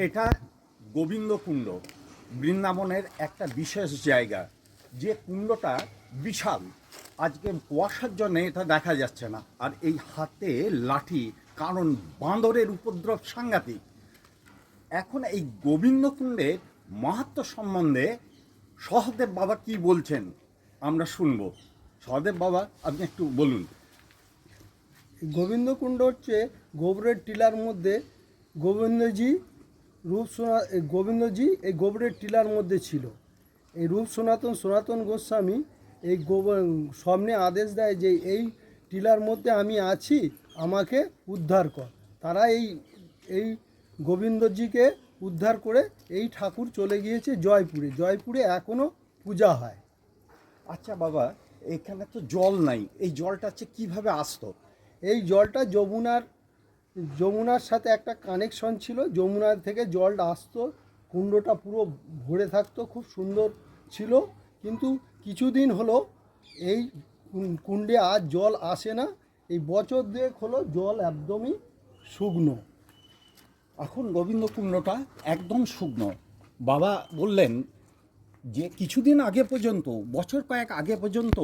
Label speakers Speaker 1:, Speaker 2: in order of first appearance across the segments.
Speaker 1: এটা গোবিন্দকুণ্ড, বৃন্দাবনের একটা বিশেষ জায়গা। যে কুণ্ডটা বিশাল, আজকে কুয়াশার জন্য এটা দেখা যাচ্ছে না। আর এই হাতে লাঠি, কারণ বাঁদরের উপদ্রব সাংঘাতিক। এখন এই গোবিন্দকুণ্ডের মাহাত্ম্য সম্বন্ধে সহদেব বাবা কি বলছেন আমরা শুনব। সহদেব বাবা, আপনি একটু বলুন।
Speaker 2: গোবিন্দকুণ্ড হচ্ছে গোবরের টিলার মধ্যে গোবিন্দজি গোবিন্দজি এই গোবরের টিলার মধ্যে ছিল। এই রূপ সনাতন গোস্বামী এই সামনে আদেশ দেয় যে এই টিলার মধ্যে আমি আছি, আমাকে উদ্ধার কর। তারা এই গোবিন্দজিকে উদ্ধার করে এই ঠাকুর চলে গিয়েছে জয়পুরে। জয়পুরে এখনও পূজা হয়।
Speaker 1: আচ্ছা বাবা, এখানে তো জল নাই, এই জলটা হচ্ছে কীভাবে আসতো?
Speaker 2: এই জলটা যমুনার সাথে একটা কানেকশন ছিল। যমুনার থেকে জলটা আসতো, কুণ্ডটা পুরো ভরে থাকতো, খুব সুন্দর ছিল। কিন্তু কিছুদিন হলো এই কুণ্ডে আর জল আসে না। এই বছর দুয়েক হলো জল একদমই শুকনো।
Speaker 1: এখন গোবিন্দকুণ্ডটা একদম শুকনো। বাবা বললেন যে কিছুদিন আগে পর্যন্ত, বছর কয়েক আগে পর্যন্ত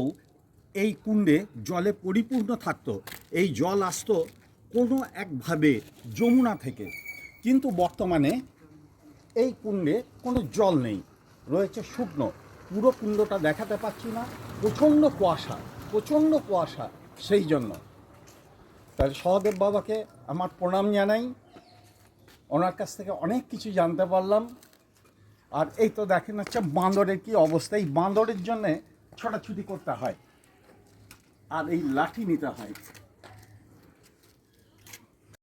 Speaker 1: এই কুণ্ডে জলে পরিপূর্ণ থাকতো। এই জল আসতো কোনো একভাবে যমুনা থেকে, কিন্তু বর্তমানে এই কুণ্ডে কোনো জল নেই, রয়েছে শুকনো। পুরো কুণ্ডটা দেখাতে পাচ্ছি না, প্রচণ্ড কুয়াশা, প্রচণ্ড কুয়াশা। সেই জন্য তাই সহদেব বাবাকে আমার প্রণাম জানাই। ওনার কাছ থেকে অনেক কিছু জানতে পারলাম। আর এই তো দেখেন হচ্ছে বাঁদরের কী অবস্থা। এই বাঁদরের জন্যে ছোটাছুটি করতে হয় আর এই লাঠি নিতে হয়।